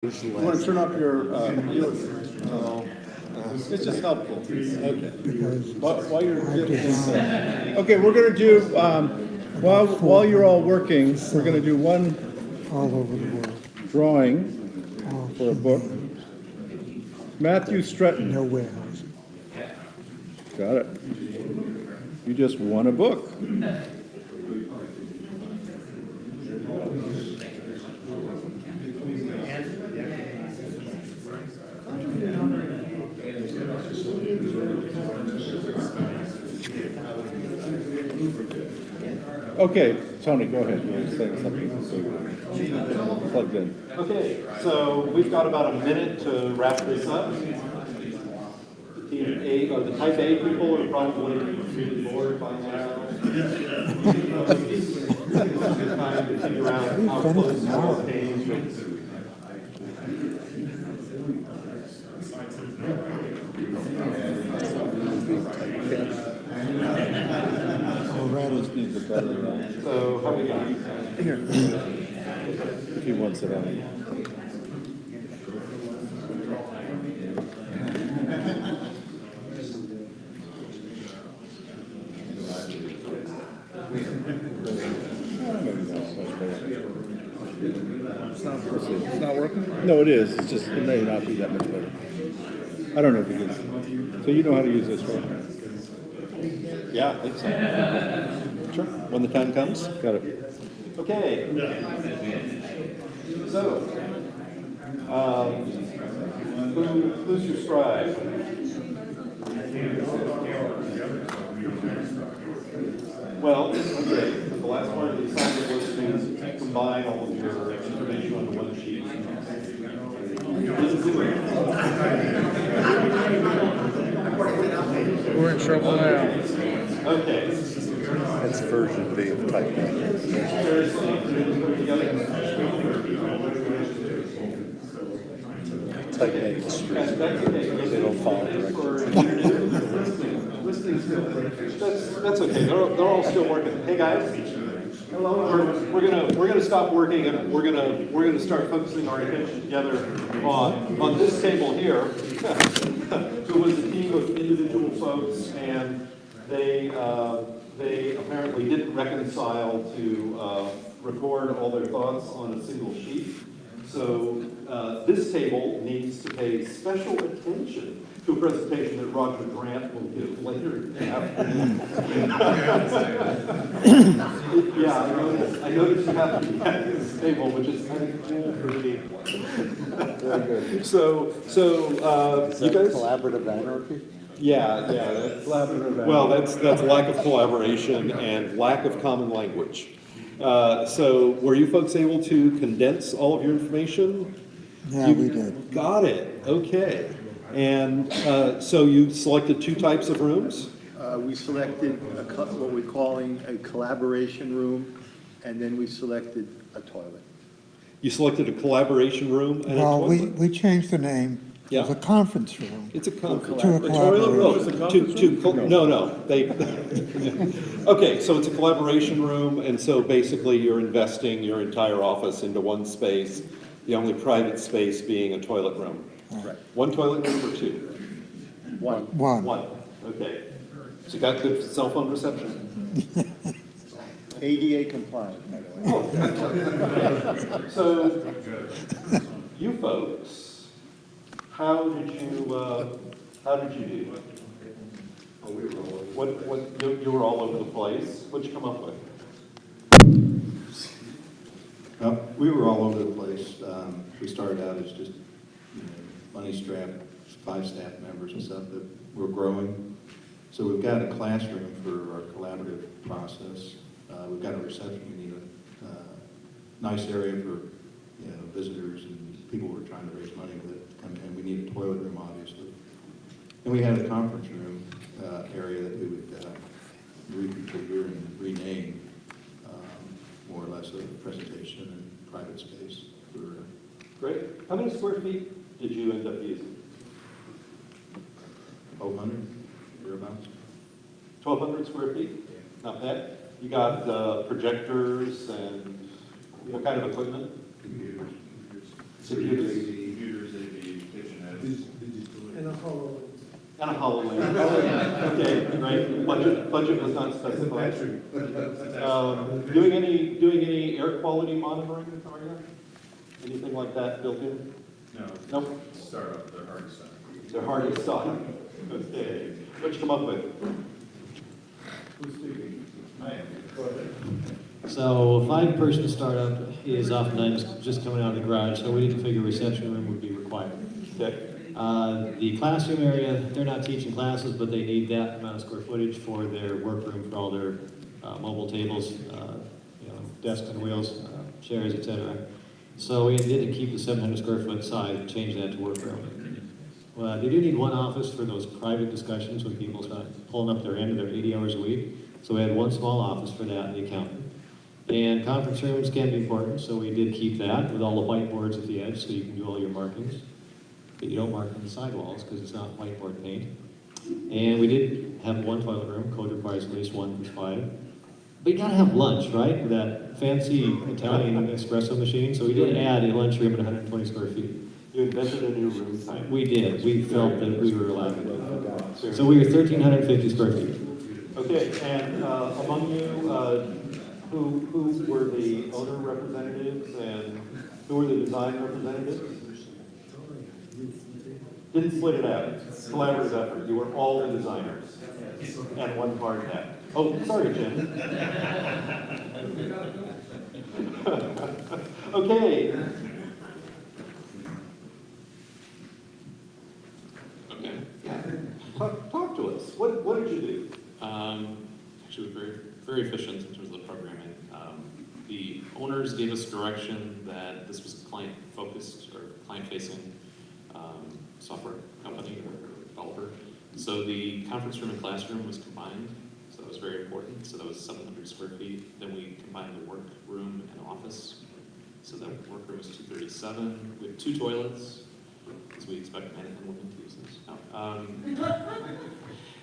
You want to turn up your it's just helpful. Okay. While you're getting this, okay, we're going to do while you're all working, we're going to do one all over the world. drawing for a book. Matthew Stretton. No warehousing. Got it. You just won a book. Okay, Tony, go ahead. You were saying something plugged in. Okay, so we've got about a minute to wrap this up. Team A, or the type A people are probably really bored by now. Time to figure out how close our games So how we got? Here. If he wants it on. It's not working? No, it is. It's just, it may not be that much better. I don't know if it is. So you know how to use this, right? Yeah, I think so. Sure. When the time comes. Got it. Okay. So, who's your scribe? Well, okay. The last part of the assignment was to combine all of your information onto one sheet. We're in trouble now. Okay. That's version B of type A. Type A extreme. They don't follow directions. That's okay. They're all still working. Hey guys. Hello. We're gonna stop working and we're gonna start focusing our attention together on this table here. Who was a team of individual folks, and they apparently didn't reconcile to record all their thoughts on a single sheet. So this table needs to pay special attention to a presentation that Roger Grant will give later in the afternoon. Yeah, I noticed you have to be at this table, which is kind of cool for me. So you guys, Collaborative anarchy? yeah. Well, that's lack of collaboration and lack of common language. So were you folks able to condense all of your information? Yeah, we did. Got it. Okay. And so you selected two types of rooms? We selected what we're calling a collaboration room, and then we selected a toilet. You selected a collaboration room and Well, a toilet? we changed the name. Yeah. It's a conference room. It's a conference. To a collaboration. No. Okay, so it's a collaboration room, and so basically you're investing your entire office into one space, the only private space being a toilet room. Right. One toilet room or two? One. One, okay. So you got good cell phone reception? ADA compliant, by the way. So, you folks, how did you do? You were all over the place. What'd you come up with? We were all over the place. We started out as just money strapped, 5 staff members and stuff, that we're growing. So we've got a classroom for our collaborative process. We've got a reception. We need a nice area for visitors and people who are trying to raise money with. And we need a toilet room, obviously. And we had a conference room area that we would reconfigure and rename, more or less a presentation and private space. Great. How many square feet did you end up using? 1,200, thereabouts. 1,200 square feet? Not bad. You got projectors and what kind of equipment? Computers. Computers. Computers, AV, kitchenettes. And a HoloLens. Okay, right, budget was not specified. Doing any air quality monitoring, are you? Anything like that built in? No. Nope. Startup, they're hard to start. They're hard to stop. Okay, what'd you come up with? I am. Go ahead. So a 5-person startup is oftentimes just coming out of the garage, so we didn't figure reception room would be required. Okay. The classroom area, they're not teaching classes, but they need that amount of square footage for their workroom, for all their mobile tables, desks and wheels, chairs, etc. So we did to keep the 700 square foot size, change that to workroom. Well, they do need one office for those private discussions when people start pulling up their end of their 80 hours a week. So we had one small office for that and the accountant. And conference rooms can be important, so we did keep that with all the whiteboards at the edge so you can do all your markings. But you don't mark on the sidewalls because it's not whiteboard paint. And we did have one toilet room, code requires at least 1 for 5. But you gotta have lunch, right? With that fancy Italian espresso machine. So we did add a lunchroom at 120 square feet. You invented a new room type. We did. We felt that we were allowed to do that. So we were 1,350 square feet. Okay, and among you, who were the owner representatives and who were the design representatives? Didn't split it out. Collaborative effort. You were all the designers and one hard hat. Oh, sorry, Jim. Okay. Okay. Talk to us. What did you do? Actually, it was very efficient in terms of the programming. The owners gave us direction that this was a client-focused or client-facing software company or developer. So the conference room and classroom was combined, so that was very important. So that was 700 square feet. Then we combined the workroom and office. So that workroom is 237. We have 2 toilets, because we expect men and women to use this. No.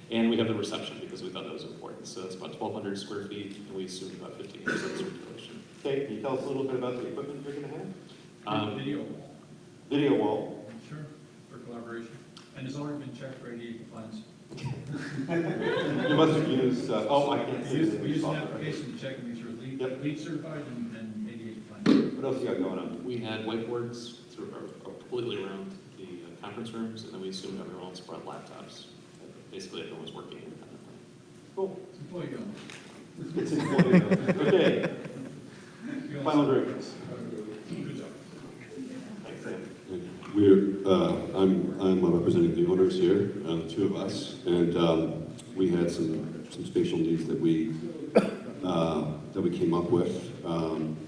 And we have the reception because we thought that was important. So it's about 1,200 square feet, and we assumed about 15% circulation. Okay, can you tell us a little bit about the equipment you're going to have? Video. Video wall. Sure, for collaboration. And it's already been checked for ADA compliance. You must have used, I can't We see use it. an application to check and make sure it's Yep. LEED certified and ADA compliant. What else you got going on? We had whiteboards completely around the conference rooms, and then we assumed everyone else brought laptops. Basically, everyone was working independently. Cool. It's employee owned. It's important. Okay. Final directions. Good job. Thanks, Sam. I'm representing the owners here, the 2 of us, and we had some spatial needs that we came up with.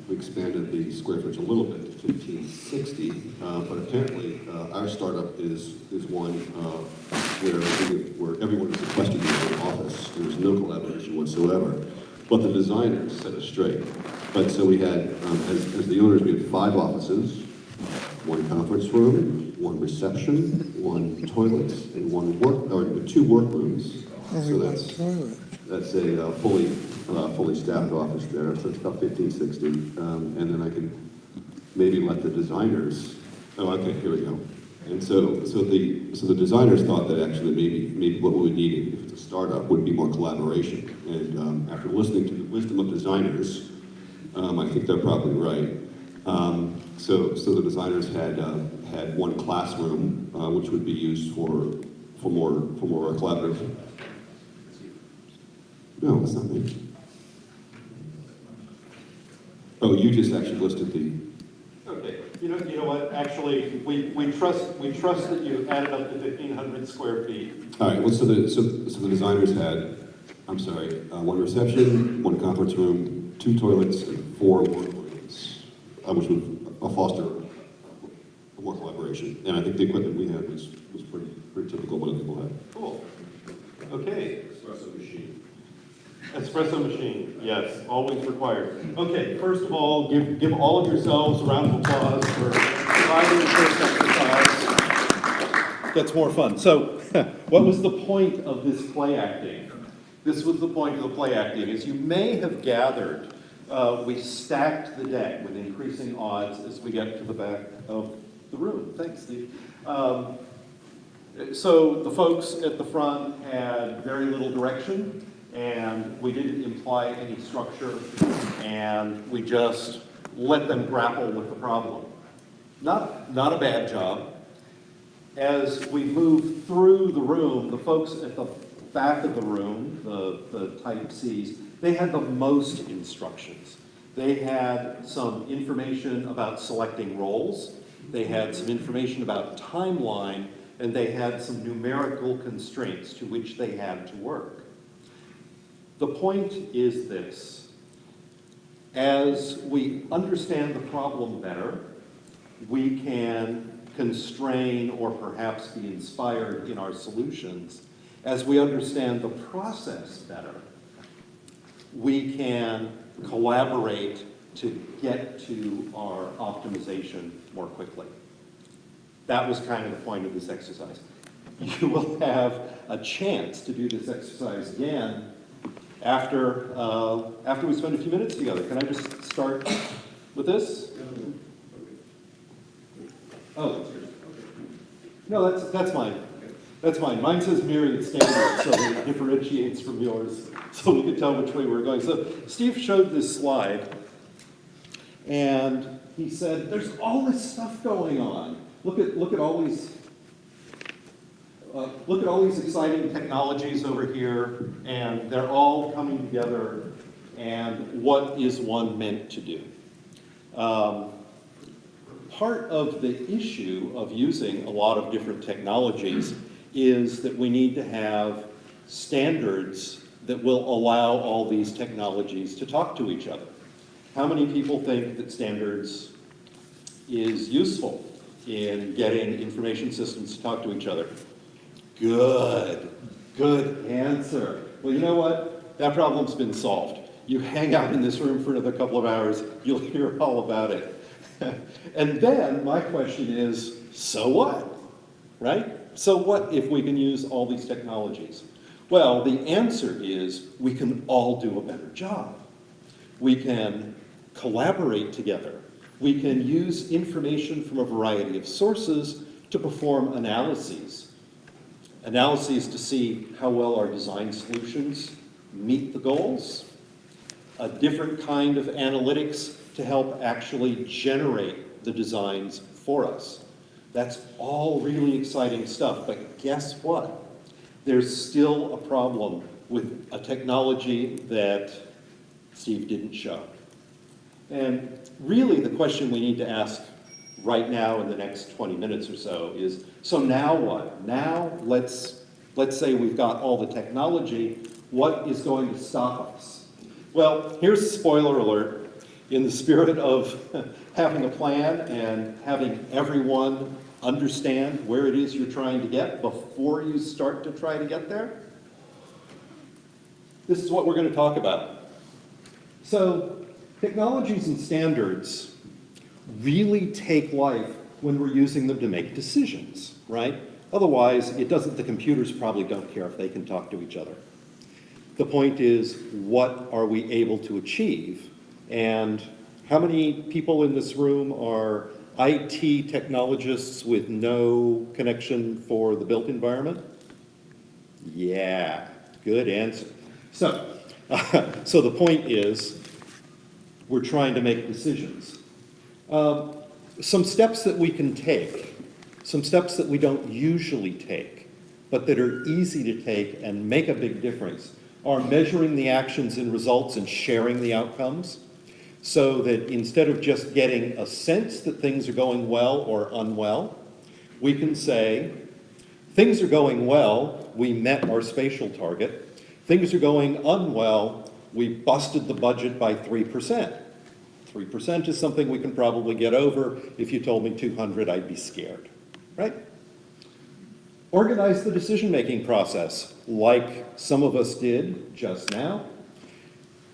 We expanded the square footage a little bit to 1,560, but apparently our startup is one where everyone is requesting their own office. There's no collaboration whatsoever, but the designers set us straight. But so we had, as the owners, we had 5 offices, 1 conference room, 1 reception, 1 toilet, and 2 workrooms. So that's a fully staffed office there. So it's about 1,560, and then I can maybe let the designers. Oh, okay, here we go. And so the designers thought that actually maybe what we would need if it's a startup would be more collaboration. And after listening to the wisdom of designers, I think they're probably right. So the designers had 1 classroom, which would be used for more collaborative. No, that's not me. Oh, you just actually listed the. Okay. You know what? Actually, we trust that you added up to 1,500 square feet. All right. Well, so the designers had, 1 reception, 1 conference room, 2 toilets, and 4 workrooms, which would foster more collaboration. And I think the equipment we had was pretty typical what other people had. Cool. Okay. Espresso machine. Espresso machine, yes, always required. Okay, first of all, give all of yourselves a round of applause for providing the first exercise. Gets more fun. So, what was the point of this play acting? This was the point of the play acting. As you may have gathered, we stacked the deck with increasing odds as we get to the back of the room. Thanks, Steve. So the folks at the front had very little direction, and we didn't imply any structure, and we just let them grapple with the problem. Not a bad job. As we move through the room, the folks at the back of the room, the type Cs, they had the most instructions. They had some information about selecting roles, they had some information about timeline, and they had some numerical constraints to which they had to work. The point is this: as we understand the problem better, we can constrain or perhaps be inspired in our solutions. As we understand the process better, we can collaborate to get to our optimization more quickly. That was kind of the point of this exercise. You will have a chance to do this exercise again after we spend a few minutes together. Can I just start with this? Oh, no, that's mine. That's mine. Mine says myriad standard, so it differentiates from yours, so we can tell which way we're going. So Steve showed this slide, and he said, "There's all this stuff going on. Look at all these exciting technologies over here, and they're all coming together. And what is one meant to do?" Part of the issue of using a lot of different technologies is that we need to have standards that will allow all these technologies to talk to each other. How many people think that standards is useful in getting information systems to talk to each other? Good answer. Well, you know what? That problem's been solved. You hang out in this room for another couple of hours, you'll hear all about it. And then my question is, so what, right? So what if we can use all these technologies? Well, the answer is we can all do a better job. We can collaborate together. We can use information from a variety of sources to perform analyses. Analyses to see how well our design solutions meet the goals. A different kind of analytics to help actually generate the designs for us. That's all really exciting stuff, but guess what? There's still a problem with a technology that Steve didn't show. And really the question we need to ask right now in the next 20 minutes or so is, so now what? Now let's say we've got all the technology, what is going to stop us? Well, here's a spoiler alert. In the spirit of having a plan and having everyone understand where it is you're trying to get before you start to try to get there, this is what we're going to talk about. So, technologies and standards really take life when we're using them to make decisions, right? Otherwise, the computers probably don't care if they can talk to each other. The point is, what are we able to achieve? And how many people in this room are IT technologists with no connection for the built environment? Yeah, good answer. So, so the point is, we're trying to make decisions. Some steps that we can take, some steps that we don't usually take, but that are easy to take and make a big difference, are measuring the actions and results and sharing the outcomes, so that instead of just getting a sense that things are going well or unwell, we can say, things are going well, we met our spatial target. Things are going unwell, we busted the budget by 3%. 3% is something we can probably get over. If you told me 200, I'd be scared, right? Organize the decision-making process, like some of us did just now.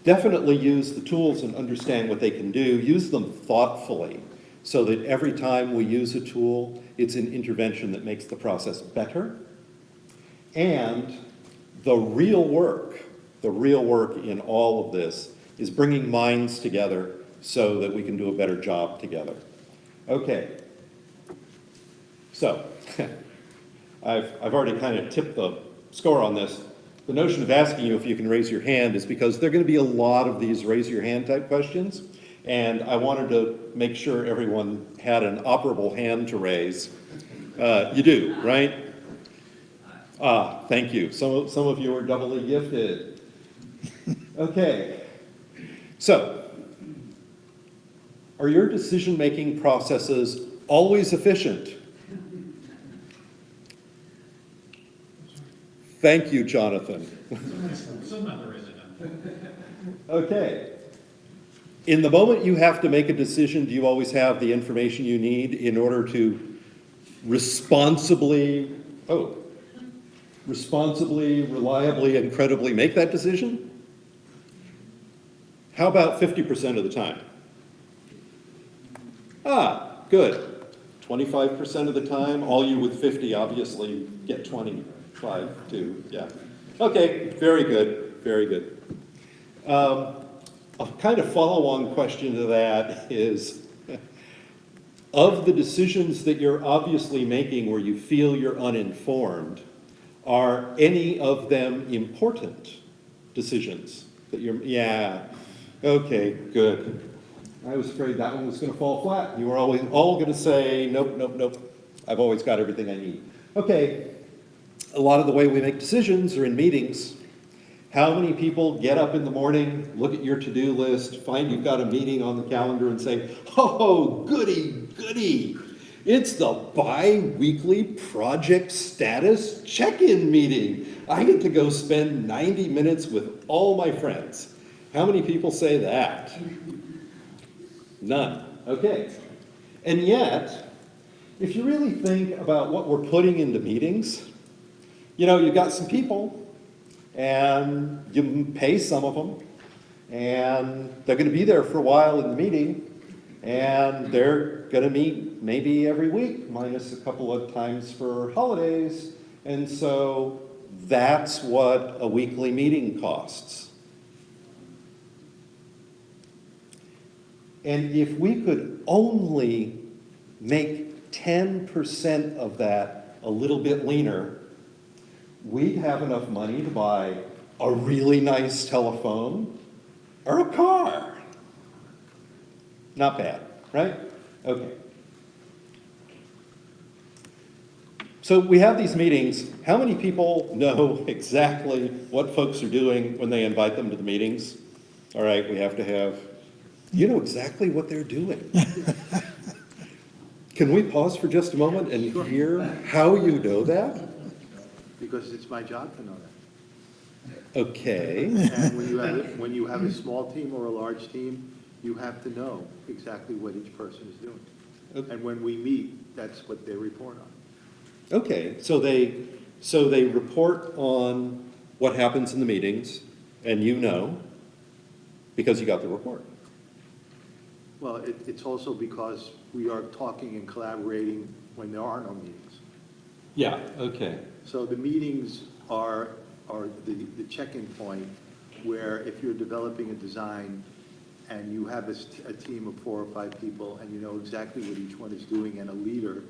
Definitely use the tools and understand what they can do. Use them thoughtfully so that every time we use a tool, it's an intervention that makes the process better. And the real work in all of this is bringing minds together so that we can do a better job together. Okay, So, I've already kind of tipped the score on this. The notion of asking you if you can raise your hand is because there are going to be a lot of these raise your hand type questions, and I wanted to make sure everyone had an operable hand to raise. You do, right? Thank you. Some of you are doubly gifted. Okay. So, are your decision-making processes always efficient? Thank you, Jonathan. Somehow there isn't. Okay. In the moment you have to make a decision, do you always have the information you need in order to responsibly, reliably, and credibly make that decision? How about 50% of the time? Good. 25% of the time, all you with 50 obviously get 25 too, yeah. Okay, very good, very good. A kind of follow-on question to that is, of the decisions that you're obviously making where you feel you're uninformed, are any of them important decisions that you're, yeah, okay, good. I was afraid that one was going to fall flat. You were always all going to say, nope, nope, nope. I've always got everything I need. Okay, a lot of the way we make decisions are in meetings. How many people get up in the morning, look at your to-do list, find you've got a meeting on the calendar and say, oh, goody, goody. It's the bi-weekly project status check-in meeting. I get to go spend 90 minutes with all my friends. How many people say that? None. Okay. And yet, if you really think about what we're putting into meetings, you know, you've got some people, and you pay some of them, and they're going to be there for a while in the meeting, and they're going to meet maybe every week, minus a couple of times for holidays, and so that's what a weekly meeting costs. And if we could only make 10% of that a little bit leaner, we'd have enough money to buy a really nice telephone or a car. Not bad, right? Okay. So we have these meetings. How many people know exactly what folks are doing when they invite them to the meetings? All right, we have to have, you know exactly what they're doing. Can we pause for just a moment and hear how you know that? Because it's my job to know that. Okay. And when you have a small team or a large team, you have to know exactly what each person is doing. Okay. And when we meet, that's what they report on. Okay, so they report on what happens in the meetings, and you know, because you got the report. Well, it's also because we are talking and collaborating when there are no meetings. Yeah, okay. So the meetings are the check-in point where if you're developing a design and you have a team of 4 or 5 people and you know exactly what each one is doing and a leader,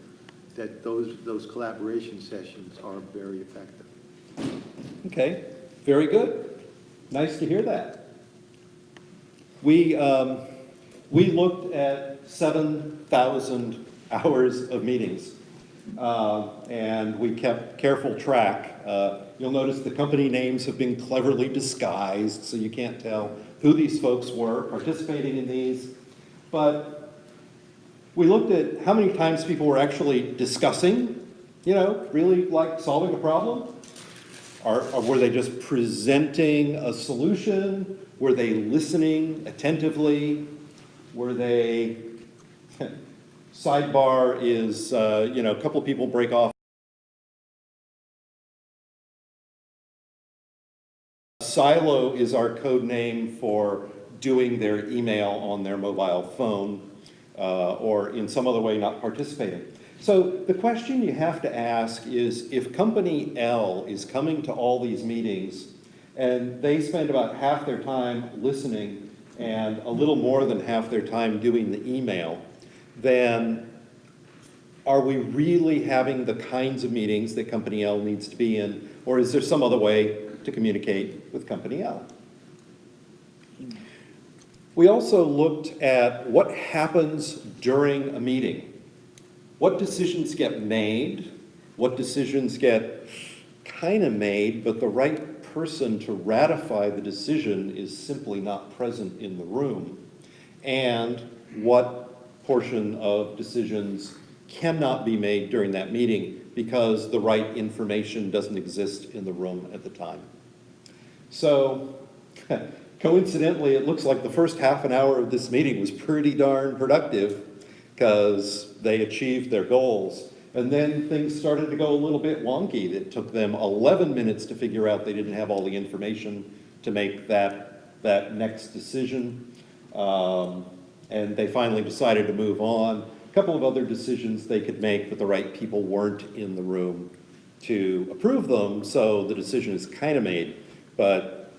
that those collaboration sessions are very effective. Okay, very good. Nice to hear that. We looked at 7,000 hours of meetings, and we kept careful track. You'll notice the company names have been cleverly disguised, so you can't tell who these folks were participating in these. But we looked at how many times people were actually discussing, you know, really like solving a problem. Or were they just presenting a solution? Were they listening attentively? Were they, sidebar is, you know, a couple of people break off. Silo is our code name for doing their email on their mobile phone or in some other way not participating. So the question you have to ask is, if company L is coming to all these meetings and they spend about half their time listening and a little more than half their time doing the email, then are we really having the kinds of meetings that Company L needs to be in, or is there some other way to communicate with Company L? We also looked at what happens during a meeting. What decisions get made, what decisions get kind of made, but the right person to ratify the decision is simply not present in the room, and what portion of decisions cannot be made during that meeting because the right information doesn't exist in the room at the time. So, coincidentally, it looks like the first half an hour of this meeting was pretty darn productive because they achieved their goals. And then things started to go a little bit wonky. It took them 11 minutes to figure out they didn't have all the information to make that next decision. And they finally decided to move on. A couple of other decisions they could make, but the right people weren't in the room to approve them, so the decision is kind of made, but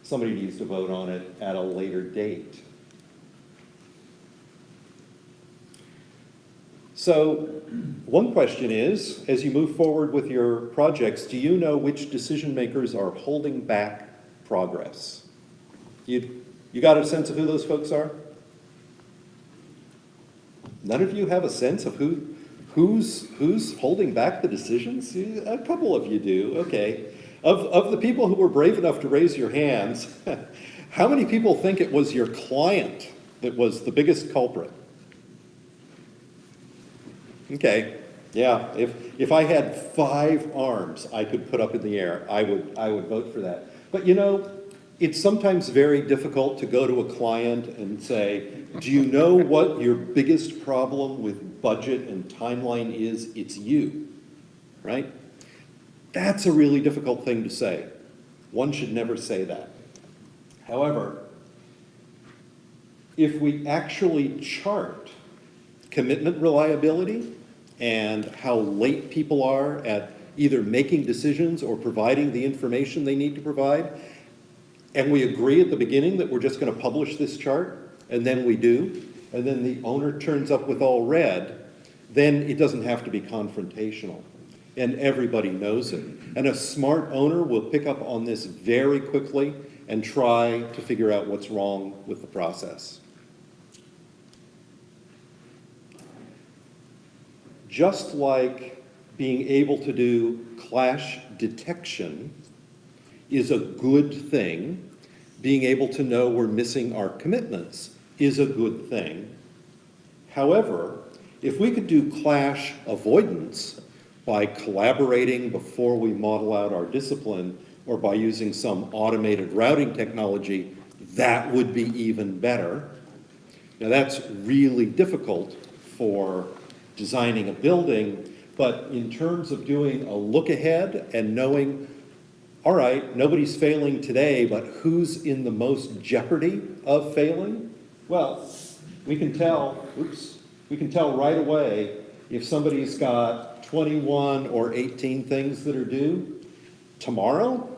somebody needs to vote on it at a later date. So one question is, as you move forward with your projects, do you know which decision makers are holding back progress? You got a sense of who those folks are? None of you have a sense of who's holding back the decisions? A couple of you do, okay. Of the people who were brave enough to raise your hands, how many people think it was your client that was the biggest culprit? Okay, yeah, if I had 5 arms I could put up in the air, I would vote for that. But you know, it's sometimes very difficult to go to a client and say, do you know what your biggest problem with budget and timeline is? It's you, right? That's a really difficult thing to say. One should never say that. However, if we actually chart commitment reliability and how late people are at either making decisions or providing the information they need to provide, and we agree at the beginning that we're just going to publish this chart, and then we do, and then the owner turns up with all red, then it doesn't have to be confrontational, and everybody knows it. And a smart owner will pick up on this very quickly and try to figure out what's wrong with the process. Just like being able to do clash detection is a good thing, being able to know we're missing our commitments is a good thing. However, if we could do clash avoidance by collaborating before we model out our discipline or by using some automated routing technology, that would be even better. Now that's really difficult for designing a building, but in terms of doing a look ahead and knowing, all right, nobody's failing today, but who's in the most jeopardy of failing? Well, we can tell right away if somebody's got 21 or 18 things that are due tomorrow,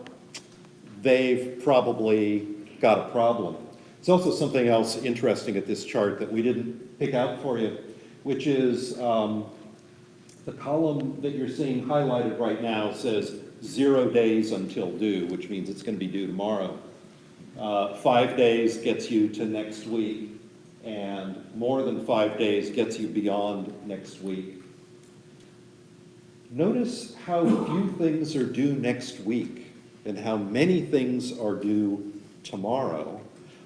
they've probably got a problem. There's also something else interesting at this chart that we didn't pick out for you, which is the column that you're seeing highlighted right now says 0 days until due, which means it's going to be due tomorrow. 5 days gets you to next week, and more than 5 days gets you beyond next week. Notice how few things are due next week and how many things are due tomorrow,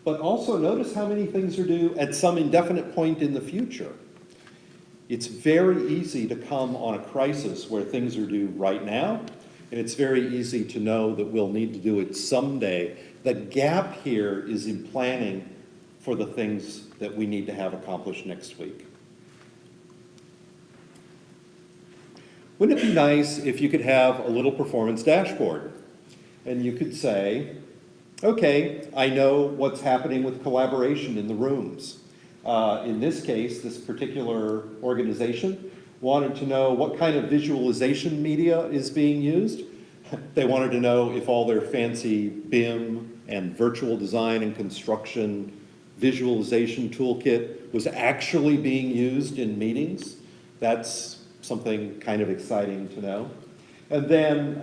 but also notice how many things are due at some indefinite point in the future. It's very easy to come on a crisis where things are due right now, and it's very easy to know that we'll need to do it someday. The gap here is in planning for the things that we need to have accomplished next week. Wouldn't it be nice if you could have a little performance dashboard and you could say, okay, I know what's happening with collaboration in the rooms. In this case, this particular organization wanted to know what kind of visualization media is being used. They wanted to know if all their fancy BIM and virtual design and construction visualization toolkit was actually being used in meetings. That's something kind of exciting to know. And then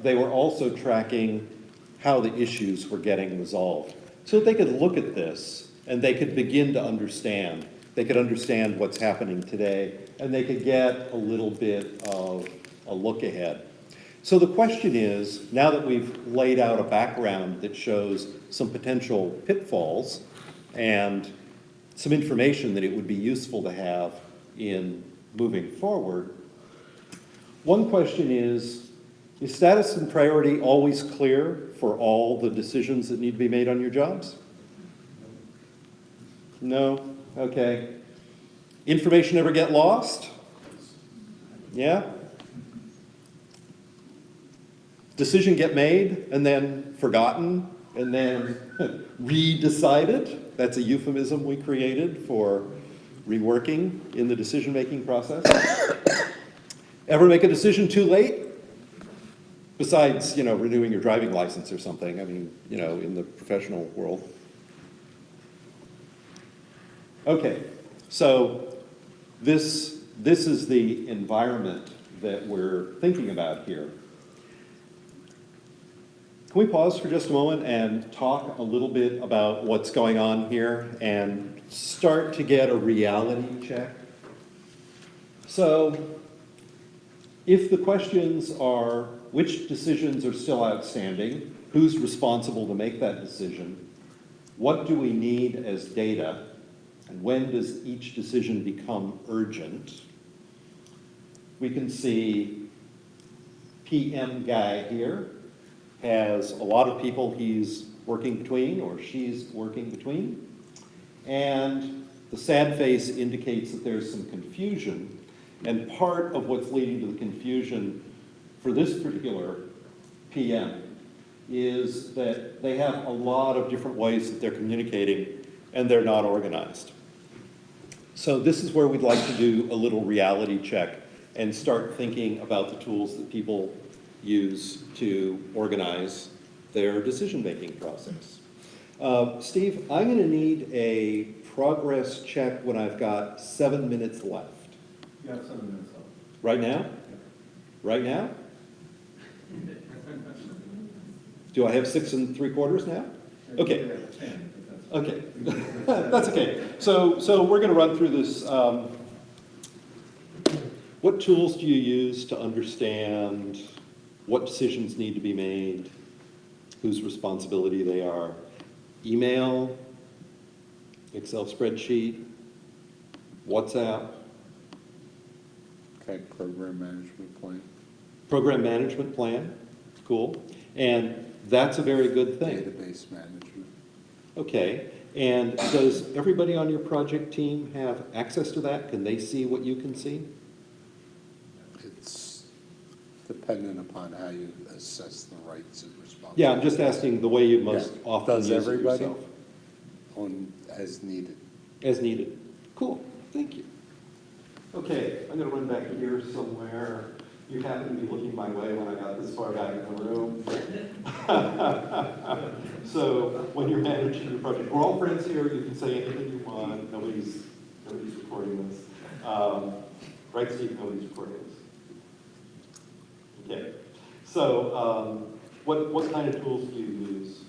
they were also tracking how the issues were getting resolved. So that they could look at this and they could begin to understand. They could understand what's happening today, and they could get a little bit of a look ahead. So the question is, now that we've laid out a background that shows some potential pitfalls and some information that it would be useful to have in moving forward, one question is status and priority always clear for all the decisions that need to be made on your jobs? No? Okay. Information ever get lost? Yeah? Decision get made and then forgotten and then re-decided? That's a euphemism we created for reworking in the decision-making process. Ever make a decision too late? Besides, renewing your driving license or something, I mean, in the professional world. Okay, so this is the environment that we're thinking about here. Can we pause for just a moment and talk a little bit about what's going on here and start to get a reality check? So, if the questions are, which decisions are still outstanding? Who's responsible to make that decision? What do we need as data? And when does each decision become urgent? We can see PM guy here has a lot of people he's working between or she's working between. And the sad face indicates that there's some confusion. And part of what's leading to the confusion for this particular PM is that they have a lot of different ways that they're communicating and they're not organized. So this is where we'd like to do a little reality check and start thinking about the tools that people use to organize their decision-making process. Steve, I'm going to need a progress check when I've got 7 minutes left. You have 7 minutes left. Right now? Right now? Do I have 6 3/4 now? Okay. Okay. That's okay. So we're going to run through this. What tools do you use to understand what decisions need to be made, whose responsibility they are? Email, Excel spreadsheet, WhatsApp. Okay, program management plan. Program management plan, cool. And that's a very good thing. Database management. Okay, and does everybody on your project team have access to that? Can they see what you can see? It's dependent upon how you assess the rights and responsibilities. Yeah, I'm just asking the way you most often Does use it everybody? yourself. As needed. As needed. Cool, thank you. Okay, I'm gonna run back here somewhere. You happen to be looking my way when I got this far back in the room. So when you're managing your project, we're all friends here. You can say anything you want. Nobody's recording this. Right, Steve? Nobody's recording this. Okay. So what kind of tools do you use